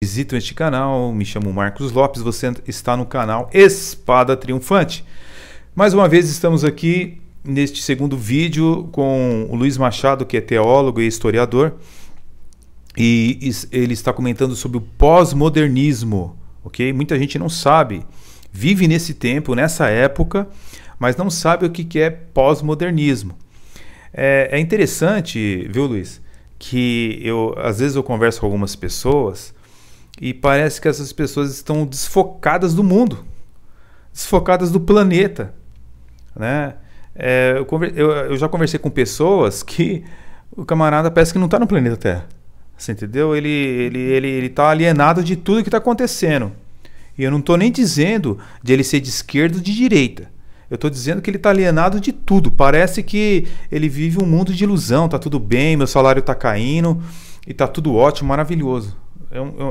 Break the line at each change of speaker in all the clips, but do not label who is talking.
Visitam este canal, me chamo Marcos Lopes, você está no canal Espada Triunfante. Mais uma vez estamos aqui neste segundo vídeo com o Luiz Machado, que é teólogo e historiador, e ele está comentando sobre o pós-modernismo, ok? Muita gente não sabe, vive nesse tempo, nessa época, mas não sabe o que é pós-modernismo. É interessante, viu, Luiz, que às vezes eu converso com algumas pessoas e parece que essas pessoas estão desfocadas do mundo, desfocadas do planeta, né? Eu já conversei com pessoas que o camarada parece que não está no planeta Terra, você entendeu? Ele está alienado de tudo que está acontecendo. E eu não estou nem dizendo de ele ser de esquerda ou de direita. Eu estou dizendo que ele está alienado de tudo. Parece que ele vive um mundo de ilusão. Está tudo bem, meu salário está caindo e está tudo ótimo, maravilhoso.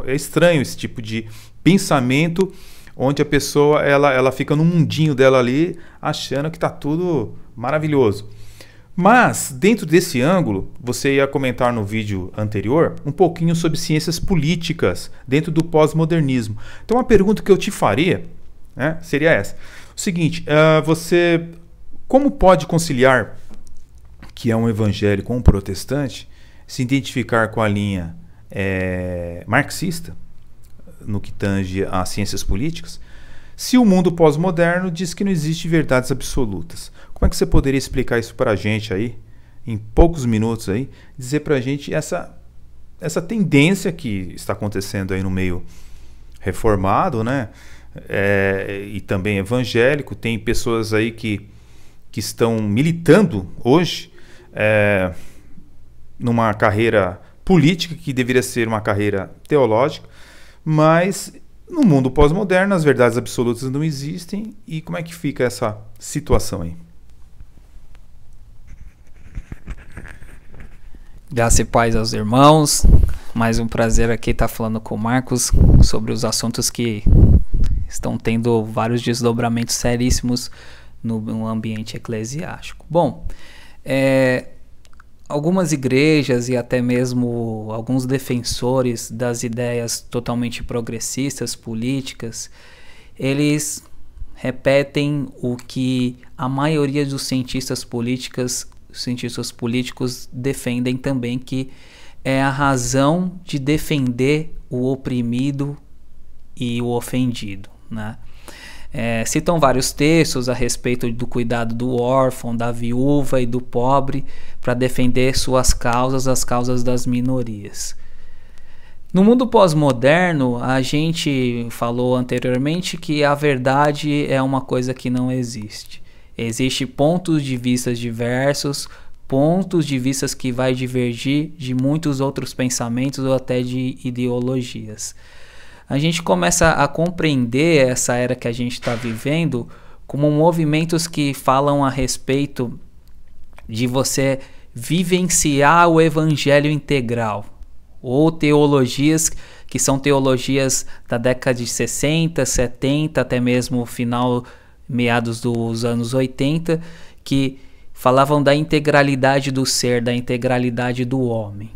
É estranho esse tipo de pensamento onde a pessoa ela fica no mundinho dela ali achando que está tudo maravilhoso. Mas dentro desse ângulo, você ia comentar no vídeo anterior um pouquinho sobre ciências políticas dentro do pós-modernismo. Então uma pergunta que eu te faria, né, seria essa. O seguinte, você como pode conciliar que é um evangélico ou um protestante se identificar com a linha marxista, no que tange às ciências políticas, se o mundo pós-moderno diz que não existe verdades absolutas? Como é que você poderia explicar isso para a gente aí, em poucos minutos aí, dizer para a gente essa tendência que está acontecendo aí no meio reformado, né? E também evangélico, tem pessoas aí que estão militando hoje numa carreira política que deveria ser uma carreira teológica, mas no mundo pós-moderno as verdades absolutas não existem. E como é que fica essa situação aí?
Graça e paz aos irmãos. Mais um prazer aqui estar falando com o Marcos sobre os assuntos que estão tendo vários desdobramentos seríssimos no ambiente eclesiástico. Bom, algumas igrejas e até mesmo alguns defensores das ideias totalmente progressistas, políticas, eles repetem o que a maioria dos cientistas políticos defendem também, que é a razão de defender o oprimido e o ofendido, né? Citam vários textos a respeito do cuidado do órfão, da viúva e do pobre para defender suas causas, as causas das minorias. No mundo pós-moderno, a gente falou anteriormente que a verdade é uma coisa que não existe. Existem pontos de vista diversos, pontos de vista que vai divergir de muitos outros pensamentos ou até de ideologias. A gente começa a compreender essa era que a gente está vivendo como movimentos que falam a respeito de você vivenciar o evangelho integral, ou teologias que são teologias da década de 60, 70, até mesmo meados dos anos 80, que falavam da integralidade do ser, da integralidade do homem.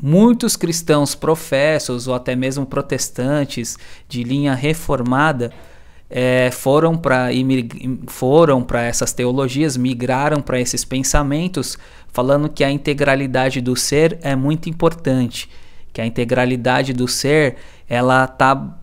Muitos cristãos professos ou até mesmo protestantes de linha reformada foram para essas teologias, migraram para esses pensamentos, falando que a integralidade do ser é muito importante, que a integralidade do ser ela está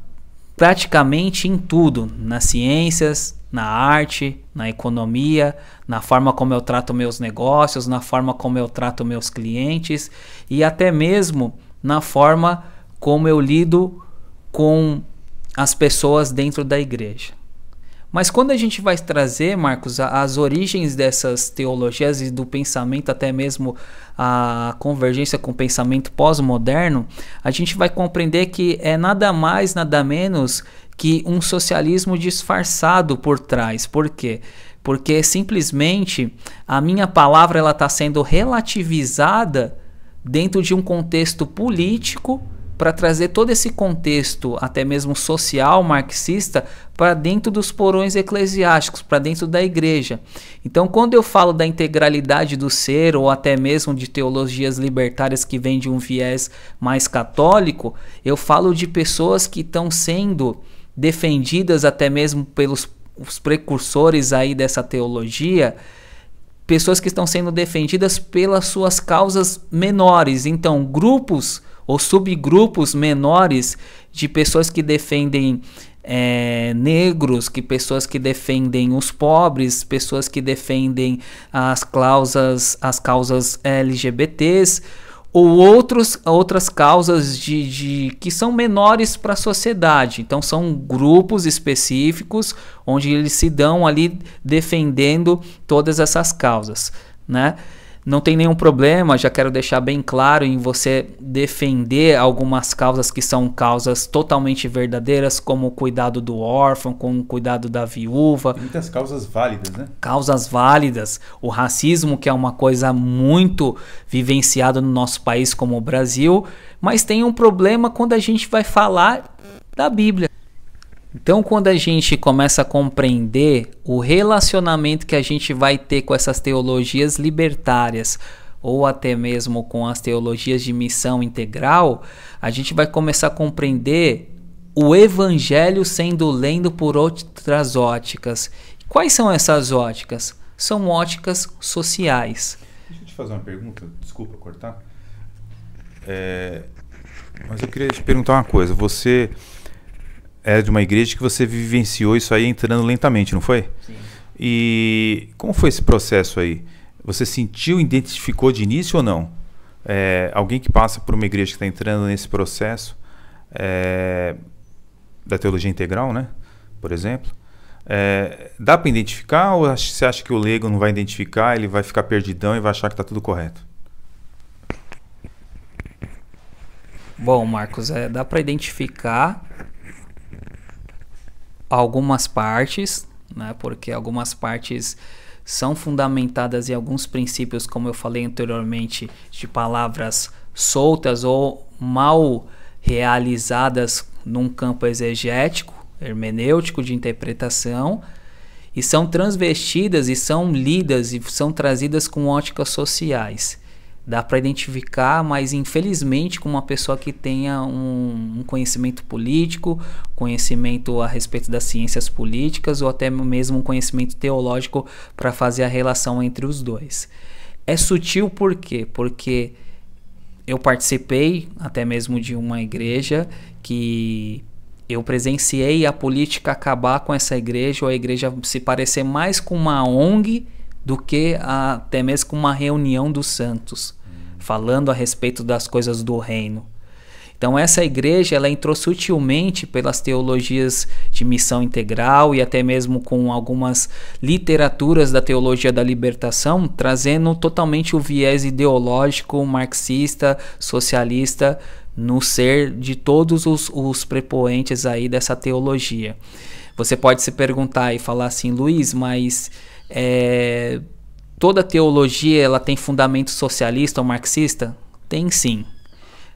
praticamente em tudo, nas ciências, na arte, na economia, na forma como eu trato meus negócios, na forma como eu trato meus clientes e até mesmo na forma como eu lido com as pessoas dentro da igreja. Mas quando a gente vai trazer, Marcos, as origens dessas teologias e do pensamento, até mesmo a convergência com o pensamento pós-moderno, a gente vai compreender que é nada mais, nada menos que um socialismo disfarçado por trás. Por quê? Porque simplesmente a minha palavra está sendo relativizada dentro de um contexto político para trazer todo esse contexto, até mesmo social, marxista, para dentro dos porões eclesiásticos, para dentro da igreja. Então, quando eu falo da integralidade do ser, ou até mesmo de teologias libertárias que vêm de um viés mais católico, eu falo de pessoas que estão sendo defendidas até mesmo pelos os precursores aí dessa teologia, pessoas que estão sendo defendidas pelas suas causas menores. Então, grupos ou subgrupos menores de pessoas que defendem negros, pessoas que defendem os pobres, pessoas que defendem as causas LGBTs, ou outras causas que são menores para a sociedade. Então são grupos específicos onde eles se dão ali defendendo todas essas causas, né? Não tem nenhum problema, já quero deixar bem claro, em você defender algumas causas que são causas totalmente verdadeiras, como o cuidado do órfão, como o cuidado da viúva.
Tem muitas causas válidas, né?
Causas válidas. O racismo, que é uma coisa muito vivenciada no nosso país como o Brasil, mas tem um problema quando a gente vai falar da Bíblia. Então, quando a gente começa a compreender o relacionamento que a gente vai ter com essas teologias libertárias, ou até mesmo com as teologias de missão integral, a gente vai começar a compreender o evangelho sendo lendo por outras óticas. Quais são essas óticas? São óticas sociais.
Deixa eu te fazer uma pergunta, desculpa cortar. Mas eu queria te perguntar uma coisa. Você é de uma igreja que você vivenciou isso aí entrando lentamente, não foi?
Sim.
E como foi esse processo aí? Você sentiu, identificou de início ou não? Alguém que passa por uma igreja que está entrando nesse processo da teologia integral, né? Por exemplo, dá para identificar, ou você acha que o leigo não vai identificar, ele vai ficar perdidão e vai achar que está tudo correto?
Bom, Marcos, dá para identificar algumas partes, né? Porque algumas partes são fundamentadas em alguns princípios, como eu falei anteriormente, de palavras soltas ou mal realizadas num campo exegético, hermenêutico, de interpretação, e são transvestidas e são lidas e são trazidas com óticas sociais. Dá para identificar, mas infelizmente com uma pessoa que tenha um conhecimento político, conhecimento a respeito das ciências políticas, ou até mesmo um conhecimento teológico para fazer a relação entre os dois. É sutil por quê? Porque eu participei até mesmo de uma igreja que eu presenciei a política acabar com essa igreja, ou a igreja se parecer mais com uma ONG do que até mesmo com uma reunião dos santos, falando a respeito das coisas do reino. Então essa igreja, ela entrou sutilmente pelas teologias de missão integral e até mesmo com algumas literaturas da teologia da libertação, trazendo totalmente o viés ideológico, marxista, socialista, no ser de todos os prepoentes aí dessa teologia. Você pode se perguntar e falar assim, Luiz, mas toda teologia ela tem fundamento socialista ou marxista? Tem sim.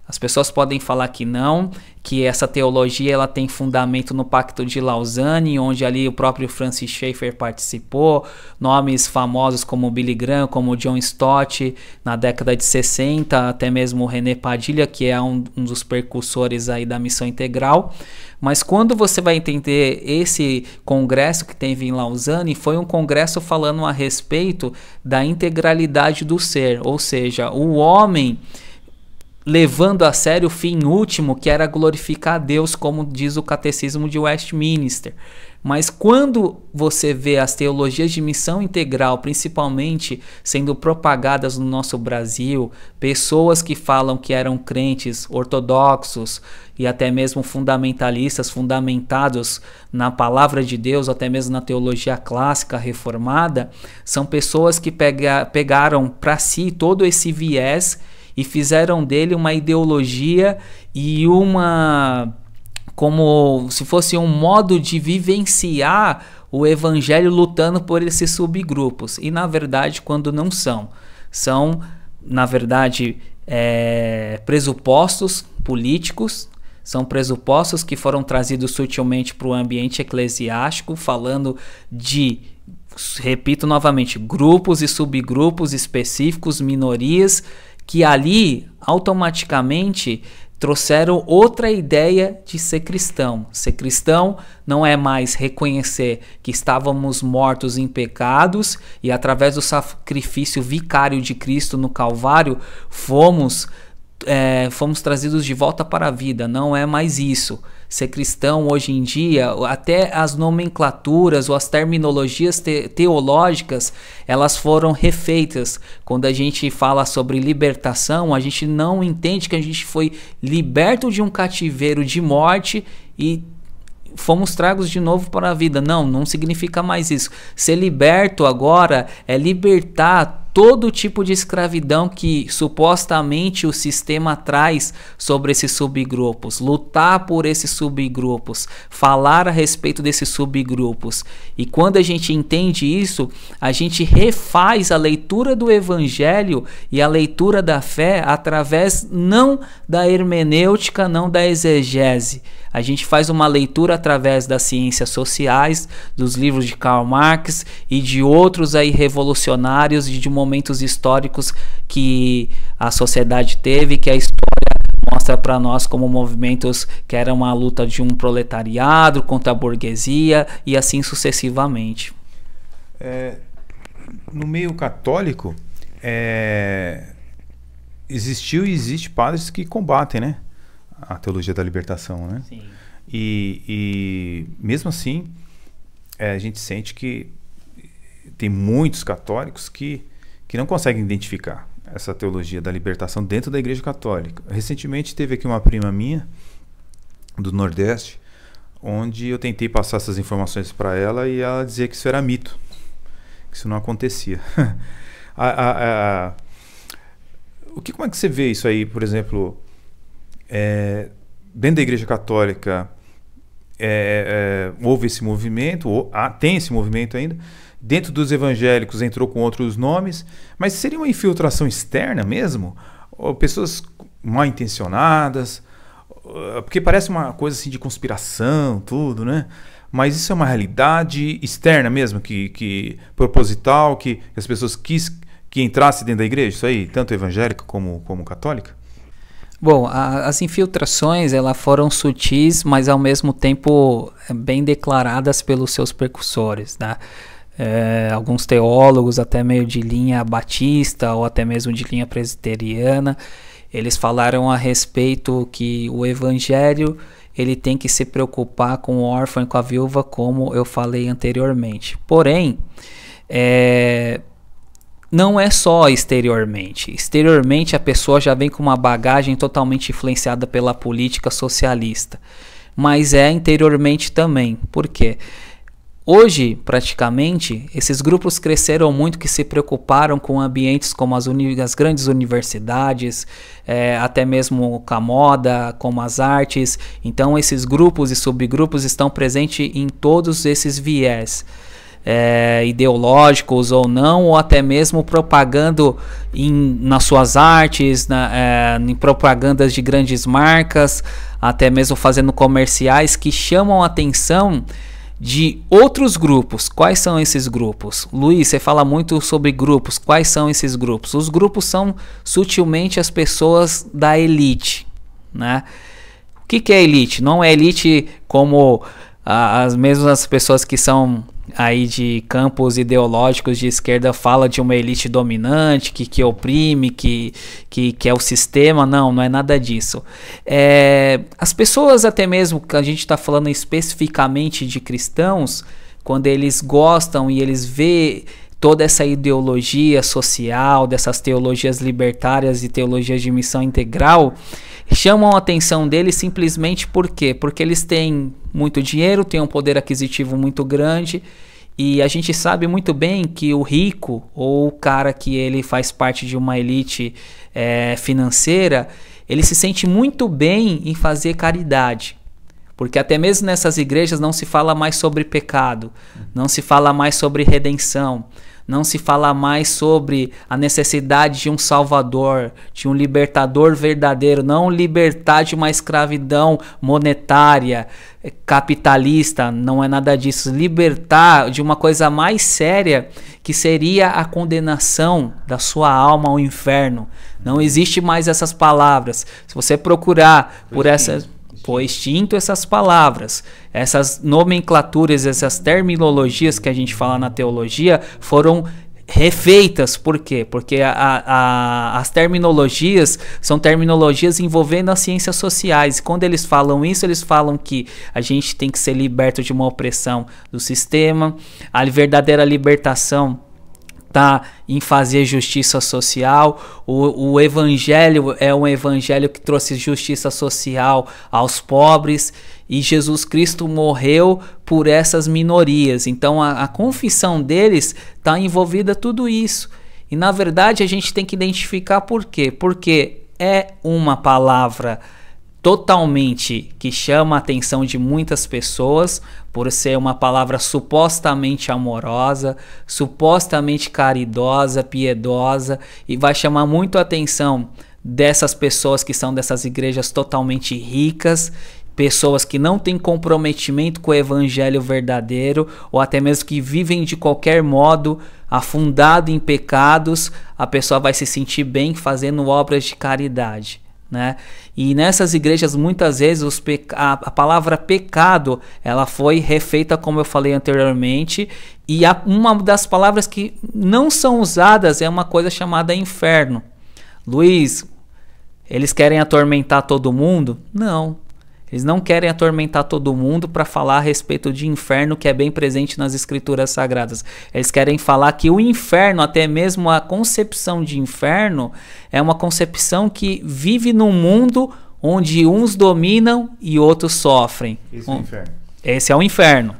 As pessoas podem falar que não, que essa teologia ela tem fundamento no Pacto de Lausanne, onde ali o próprio Francis Schaeffer participou, nomes famosos como Billy Graham, como John Stott, na década de 60, até mesmo René Padilha, que é um dos precursores aí da missão integral. Mas quando você vai entender esse congresso que teve em Lausanne, foi um congresso falando a respeito da integralidade do ser, ou seja, o homem levando a sério o fim último, que era glorificar a Deus, como diz o Catecismo de Westminster. Mas quando você vê as teologias de missão integral, principalmente sendo propagadas no nosso Brasil, pessoas que falam que eram crentes ortodoxos e até mesmo fundamentalistas, fundamentados na palavra de Deus, até mesmo na teologia clássica reformada, são pessoas que pegaram para si todo esse viés e fizeram dele uma ideologia e como se fosse um modo de vivenciar o evangelho lutando por esses subgrupos. E na verdade, quando não são na verdade, pressupostos políticos, são pressupostos que foram trazidos sutilmente para o ambiente eclesiástico, falando de, repito novamente, grupos e subgrupos específicos, minorias, que ali automaticamente trouxeram outra ideia de ser cristão. Ser cristão não é mais reconhecer que estávamos mortos em pecados e através do sacrifício vicário de Cristo no Calvário fomos trazidos de volta para a vida. Não é mais isso. Ser cristão hoje em dia, até as nomenclaturas ou as terminologias teológicas, elas foram refeitas. Quando a gente fala sobre libertação, a gente não entende que a gente foi liberto de um cativeiro de morte e fomos tragos de novo para a vida. Não significa mais isso. Ser liberto agora é libertar todo tipo de escravidão que supostamente o sistema traz sobre esses subgrupos, lutar por esses subgrupos, falar a respeito desses subgrupos. E quando a gente entende isso, a gente refaz a leitura do evangelho e a leitura da fé através não da hermenêutica, não da exegese. A gente faz uma leitura através das ciências sociais, dos livros de Karl Marx e de outros aí revolucionários e de momentos históricos que a sociedade teve, que a história mostra para nós como movimentos que era uma luta de um proletariado contra a burguesia e assim sucessivamente.
No meio católico, existiu e existe padres que combatem, né, a teologia da libertação, né?
Sim.
E mesmo assim, a gente sente que tem muitos católicos que não conseguem identificar essa teologia da libertação dentro da Igreja Católica. Recentemente teve aqui uma prima minha do Nordeste, onde eu tentei passar essas informações para ela e ela dizia que isso era mito, que isso não acontecia. Como é que você vê isso aí, por exemplo, dentro da Igreja Católica? Houve esse movimento, tem esse movimento ainda. Dentro dos evangélicos entrou com outros nomes, mas seria uma infiltração externa mesmo? Ou pessoas mal intencionadas? Porque parece uma coisa assim de conspiração, tudo, né? Mas isso é uma realidade externa mesmo, que proposital, que as pessoas quis que entrasse dentro da igreja, isso aí, tanto evangélica como católica?
Bom, as infiltrações elas foram sutis, mas ao mesmo tempo bem declaradas pelos seus precursores, né? Alguns teólogos, até meio de linha batista ou até mesmo de linha presbiteriana, eles falaram a respeito que o evangelho ele tem que se preocupar com o órfão e com a viúva, como eu falei anteriormente. Porém, não é só exteriormente. Exteriormente a pessoa já vem com uma bagagem totalmente influenciada pela política socialista, mas interiormente também. Por quê? Hoje, praticamente, esses grupos cresceram muito, que se preocuparam com ambientes como as grandes universidades, até mesmo com a moda, como as artes. Então, esses grupos e subgrupos estão presentes em todos esses viés, ideológicos ou não, ou até mesmo propagando nas suas artes, em propagandas de grandes marcas, até mesmo fazendo comerciais que chamam a atenção de outros grupos. Quais são esses grupos? Luiz, você fala muito sobre grupos. Quais são esses grupos? Os grupos são sutilmente as pessoas da elite, né? O que é elite? Não é elite como as mesmas pessoas que são aí de campos ideológicos de esquerda fala de uma elite dominante que oprime, que é o sistema. Não é nada disso. As pessoas, até mesmo que a gente está falando especificamente de cristãos, quando eles gostam e eles vê toda essa ideologia social, dessas teologias libertárias e teologias de missão integral, chamam a atenção deles simplesmente por quê? Porque eles têm muito dinheiro, têm um poder aquisitivo muito grande, e a gente sabe muito bem que o rico, ou o cara que ele faz parte de uma elite financeira, ele se sente muito bem em fazer caridade. Porque até mesmo nessas igrejas não se fala mais sobre pecado, não se fala mais sobre redenção, não se fala mais sobre a necessidade de um salvador, de um libertador verdadeiro, não libertar de uma escravidão monetária, capitalista, não é nada disso. Libertar de uma coisa mais séria, que seria a condenação da sua alma ao inferno. Não existe mais essas palavras. Se você procurar por essas... Foi extinto essas palavras, essas nomenclaturas, essas terminologias que a gente fala na teologia foram refeitas. Por quê? Porque as terminologias são terminologias envolvendo as ciências sociais. E quando eles falam isso, eles falam que a gente tem que ser liberto de uma opressão do sistema. A verdadeira libertação está em fazer justiça social. O evangelho é um evangelho que trouxe justiça social aos pobres, e Jesus Cristo morreu por essas minorias. Então a confissão deles está envolvida tudo isso. E na verdade a gente tem que identificar por quê. Porque é uma palavra totalmente que chama a atenção de muitas pessoas, por ser uma palavra supostamente amorosa, supostamente caridosa, piedosa, e vai chamar muito a atenção dessas pessoas que são dessas igrejas totalmente ricas, pessoas que não têm comprometimento com o evangelho verdadeiro, ou até mesmo que vivem de qualquer modo afundado em pecados. A pessoa vai se sentir bem fazendo obras de caridade, né? E nessas igrejas muitas vezes a palavra pecado ela foi refeita, como eu falei anteriormente, e uma das palavras que não são usadas é uma coisa chamada inferno. Luiz, eles querem atormentar todo mundo? Não. Eles não querem atormentar todo mundo para falar a respeito de inferno, que é bem presente nas escrituras sagradas. Eles querem falar que o inferno, até mesmo a concepção de inferno, é uma concepção que vive num mundo onde uns dominam e outros sofrem.
Esse é o inferno.
Esse é o inferno.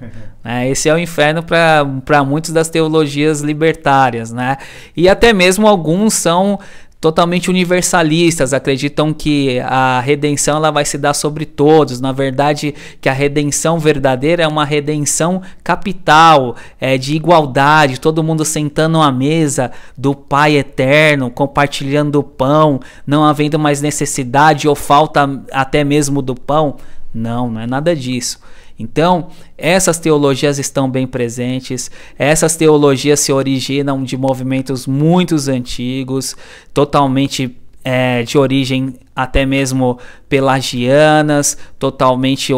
Esse é o inferno para muitos das teologias libertárias, né? E até mesmo alguns são totalmente universalistas, acreditam que a redenção ela vai se dar sobre todos. Na verdade, que a redenção verdadeira é uma redenção capital, de igualdade, todo mundo sentando à mesa do Pai eterno, compartilhando o pão, não havendo mais necessidade ou falta até mesmo do pão. Não é nada disso. Então, essas teologias estão bem presentes, essas teologias se originam de movimentos muito antigos, totalmente de origem até mesmo pelagianas, totalmente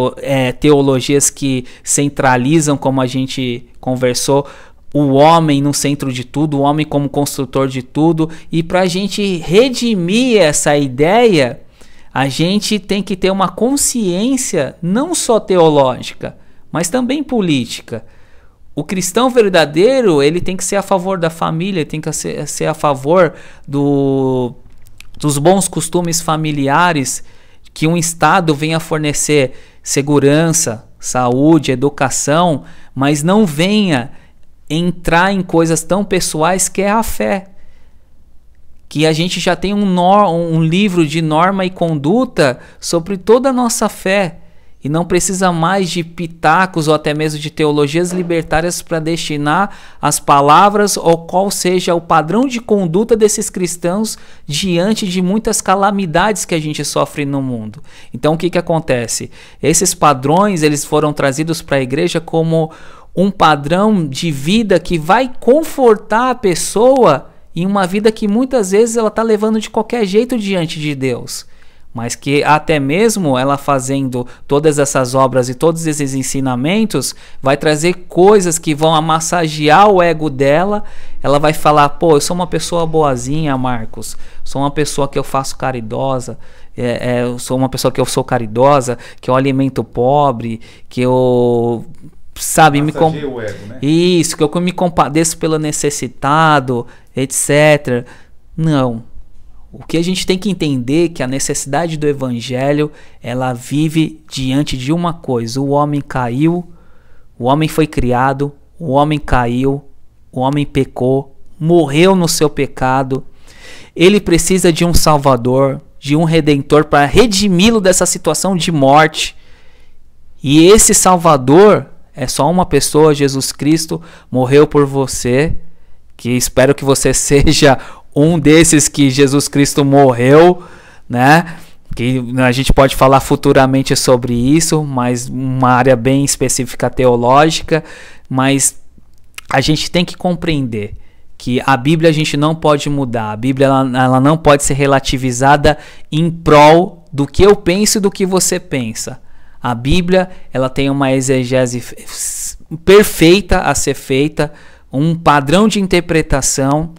teologias que centralizam, como a gente conversou, o homem no centro de tudo, o homem como construtor de tudo. E para a gente redimir essa ideia, a gente tem que ter uma consciência não só teológica, mas também política. O cristão verdadeiro, ele tem que ser a favor da família, tem que ser a favor dos bons costumes familiares, que um Estado venha fornecer segurança, saúde, educação, mas não venha entrar em coisas tão pessoais que é a fé. Que a gente já tem um livro de norma e conduta sobre toda a nossa fé, e não precisa mais de pitacos ou até mesmo de teologias libertárias para destinar as palavras ou qual seja o padrão de conduta desses cristãos diante de muitas calamidades que a gente sofre no mundo. Então o que acontece? Esses padrões eles foram trazidos para a igreja como um padrão de vida que vai confortar a pessoa em uma vida que muitas vezes ela está levando de qualquer jeito diante de Deus, mas que até mesmo ela fazendo todas essas obras e todos esses ensinamentos vai trazer coisas que vão massagear o ego dela. Ela vai falar, pô, eu sou uma pessoa boazinha, Marcos, sou uma pessoa que eu faço caridosa, eu sou uma pessoa que eu sou caridosa, que eu alimento o pobre, que eu... sabe,
o ego, né?
Isso, que eu me compadeço pelo necessitado, etc. Não. O que a gente tem que entender é que a necessidade do evangelho, ela vive diante de uma coisa. O homem caiu, o homem foi criado, o homem caiu, o homem pecou, morreu no seu pecado. Ele precisa de um salvador, de um redentor para redimi-lo dessa situação de morte. E esse salvador é só uma pessoa, Jesus Cristo, morreu por você, que espero que você seja um desses que Jesus Cristo morreu, né? Que a gente pode falar futuramente sobre isso, mas uma área bem específica teológica, mas a gente tem que compreender que a Bíblia a gente não pode mudar, a Bíblia ela não pode ser relativizada em prol do que eu penso e do que você pensa. A Bíblia ela tem uma exegese perfeita a ser feita, um padrão de interpretação,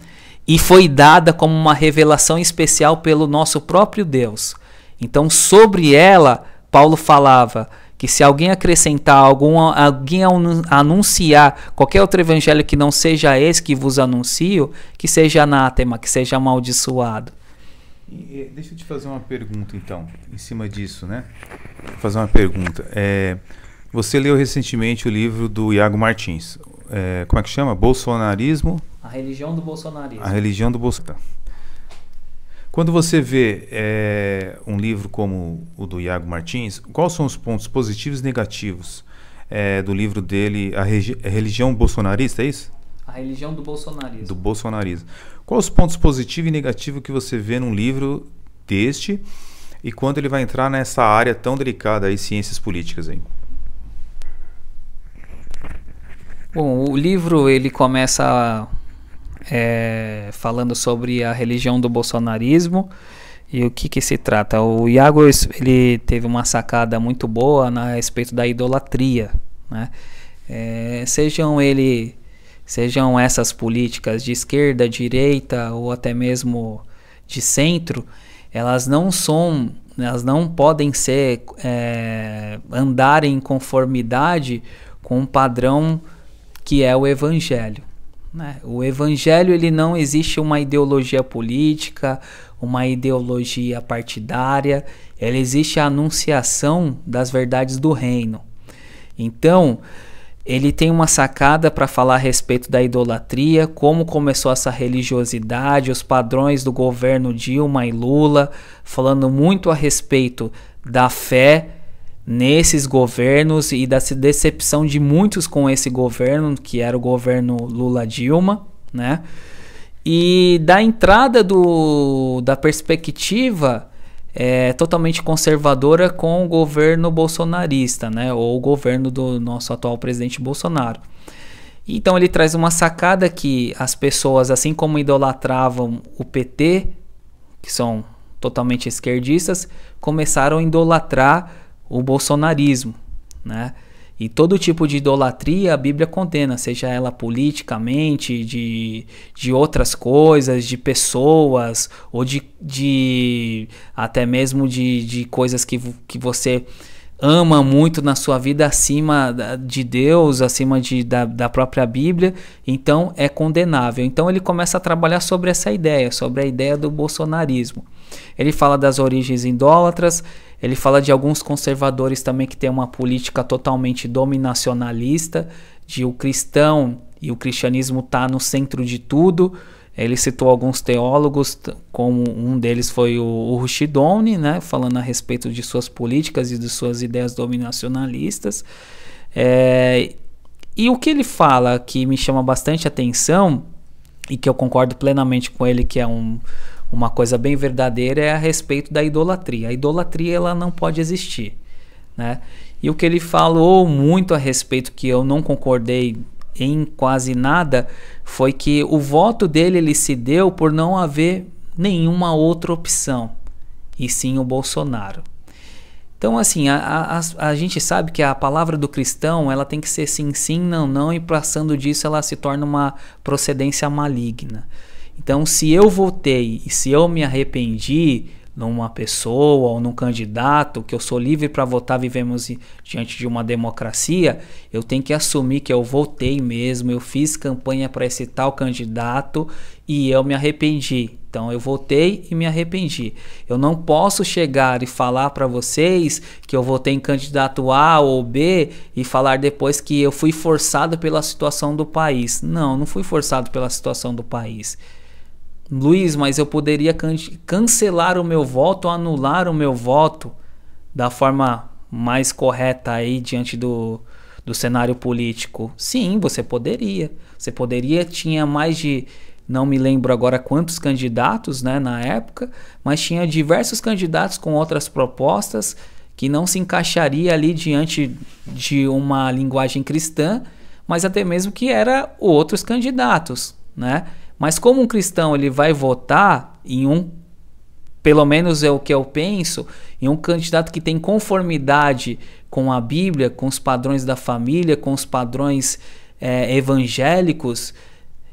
e foi dada como uma revelação especial pelo nosso próprio Deus. Então, sobre ela, Paulo falava que se alguém acrescentar, alguém anunciar qualquer outro evangelho que não seja esse que vos anuncio, que seja anátema, que seja amaldiçoado.
Deixa eu te fazer uma pergunta, então, em cima disso, né? Vou fazer uma pergunta. Você leu recentemente o livro do Iago Martins. Como é que chama? Bolsonarismo?
A religião do bolsonarismo.
A religião do Bolsonaro. Quando você vê um livro como o do Iago Martins, quais são os pontos positivos e negativos do livro dele, A Religião Bolsonarista, é isso?
A religião do bolsonarismo.
Do bolsonarismo. Quais os pontos positivos e negativos que você vê num livro deste e quando ele vai entrar nessa área tão delicada aí, ciências políticas aí?
Bom, o livro ele começa falando sobre a religião do bolsonarismo e o que se trata. O Iago ele teve uma sacada muito boa a respeito da idolatria, né? Sejam essas políticas de esquerda, direita ou até mesmo de centro, elas não podem ser andar em conformidade com o padrão que é o Evangelho, né? O Evangelho ele não existe uma ideologia política, uma ideologia partidária, ele existe a anunciação das verdades do reino. Então, ele tem uma sacada para falar a respeito da idolatria, como começou essa religiosidade, os padrões do governo Dilma e Lula, falando muito a respeito da fé nesses governos e da decepção de muitos com esse governo, que era o governo Lula-Dilma, né? E da entrada da perspectiva totalmente conservadora com o governo bolsonarista, né? Ou o governo do nosso atual presidente Bolsonaro. Então ele traz uma sacada que as pessoas, assim como idolatravam o PT, que são totalmente esquerdistas, começaram a idolatrar o bolsonarismo, né? E todo tipo de idolatria a Bíblia condena, seja ela politicamente, de outras coisas, de pessoas, ou até mesmo de coisas que você ama muito na sua vida acima de Deus, acima da própria Bíblia. Então é condenável. Então ele começa a trabalhar sobre essa ideia, sobre a ideia do bolsonarismo. Ele fala das origens idólatras, ele fala de alguns conservadores também que têm uma política totalmente dominacionalista, de o cristão e o cristianismo estar no centro de tudo. Ele citou alguns teólogos, como um deles foi o Rushdouni, né, falando a respeito de suas políticas e de suas ideias dominacionalistas. E o que ele fala que me chama bastante atenção, e que eu concordo plenamente com ele, que é uma coisa bem verdadeira, é a respeito da idolatria. A idolatria ela não pode existir, né? E o que ele falou muito a respeito, que eu não concordei em quase nada, foi que o voto dele ele se deu por não haver nenhuma outra opção, e sim o Bolsonaro. Então assim, a gente sabe que a palavra do cristão ela tem que ser sim, sim, não, não, e passando disso ela se torna uma procedência maligna. Então, se eu votei e se eu me arrependi numa pessoa ou num candidato, que eu sou livre para votar, vivemos diante de uma democracia, eu tenho que assumir que eu votei mesmo, eu fiz campanha para esse tal candidato e eu me arrependi. Então, eu votei e me arrependi. Eu não posso chegar e falar para vocês que eu votei em candidato A ou B e falar depois que eu fui forçado pela situação do país. Não fui forçado pela situação do país. Luiz, mas eu poderia cancelar o meu voto, anular o meu voto da forma mais correta aí diante do do cenário político? Sim, você poderia. Você poderia, tinha mais de, não me lembro agora quantos candidatos, né, na época, mas tinha diversos candidatos com outras propostas que não se encaixaria ali diante de uma linguagem cristã, mas até mesmo que eram outros candidatos, né? Mas como um cristão ele vai votar em um, pelo menos é o que eu penso, em um candidato que tem conformidade com a Bíblia, com os padrões da família, com os padrões evangélicos,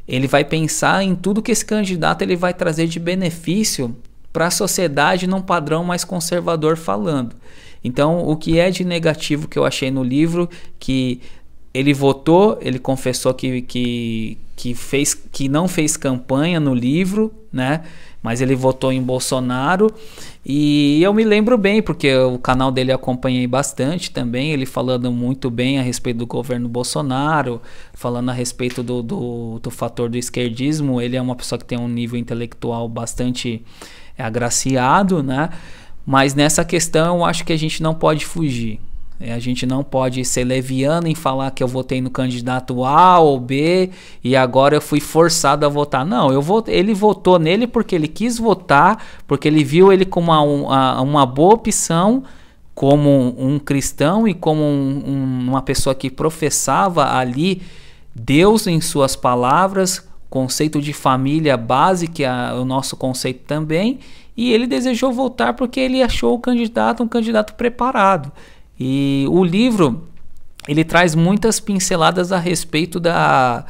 ele vai pensar em tudo que esse candidato ele vai trazer de benefício para a sociedade num padrão mais conservador falando. Então, o que é de negativo que eu achei no livro, que ele votou, ele confessou que não fez campanha no livro, né? Mas ele votou em Bolsonaro, e eu me lembro bem, porque o canal dele eu acompanhei bastante também, ele falando muito bem a respeito do governo Bolsonaro, falando a respeito do fator do esquerdismo. Ele é uma pessoa que tem um nível intelectual bastante agraciado, né? Mas nessa questão eu acho que a gente não pode fugir. A gente não pode ser leviano em falar que eu votei no candidato A ou B e agora eu fui forçado a votar. Não, ele votou nele porque ele quis votar, porque ele viu ele como uma boa opção, como um cristão e como uma pessoa que professava ali Deus em suas palavras, conceito de família base, que é o nosso conceito também, e ele desejou votar porque ele achou o candidato um candidato preparado. E o livro, ele traz muitas pinceladas a respeito da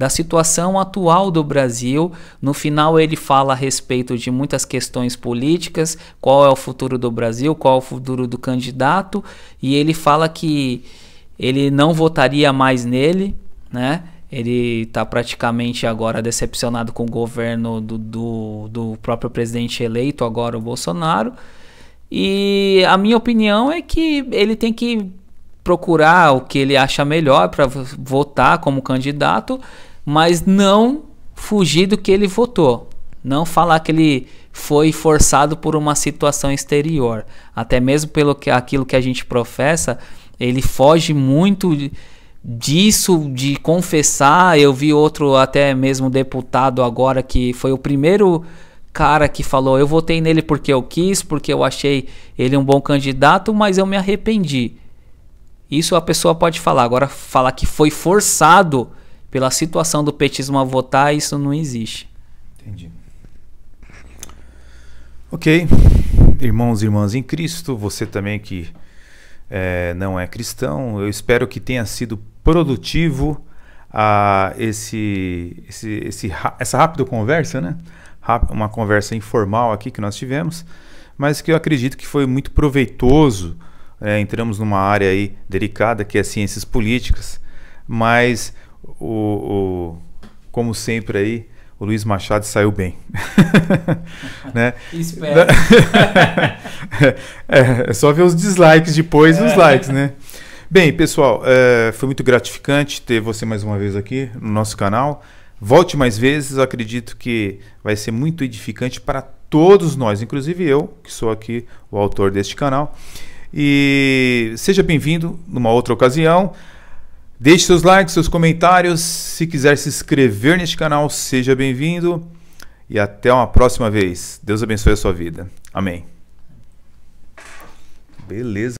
situação atual do Brasil. No final ele fala a respeito de muitas questões políticas, qual é o futuro do Brasil, qual é o futuro do candidato, e ele fala que ele não votaria mais nele, né? Ele está praticamente agora decepcionado com o governo do próprio presidente eleito, agora o Bolsonaro. E a minha opinião é que ele tem que procurar o que ele acha melhor para votar como candidato, mas não fugir do que ele votou. Não falar que ele foi forçado por uma situação exterior. Até mesmo aquilo que a gente professa, ele foge muito disso, de confessar. Eu vi outro, até mesmo deputado agora, que foi o primeiro cara que falou: eu votei nele porque eu quis, porque eu achei ele um bom candidato, mas eu me arrependi. Isso a pessoa pode falar. Agora, falar que foi forçado pela situação do petismo a votar, isso não existe.
Entendi. Ok. Irmãos e irmãs em Cristo, você também que não é cristão, eu espero que tenha sido produtivo essa rápida conversa, né? Uma conversa informal aqui que nós tivemos, mas que eu acredito que foi muito proveitoso. Entramos numa área aí delicada, que é ciências políticas, mas como sempre aí, o Luiz Machado saiu bem. Né?
Espero.
É só ver os dislikes depois dos likes, né? Bem, pessoal, foi muito gratificante ter você mais uma vez aqui no nosso canal. Volte mais vezes, eu acredito que vai ser muito edificante para todos nós, inclusive eu, que sou aqui o autor deste canal. E seja bem-vindo numa outra ocasião. Deixe seus likes, seus comentários. Se quiser se inscrever neste canal, seja bem-vindo. E até uma próxima vez. Deus abençoe a sua vida. Amém. Beleza.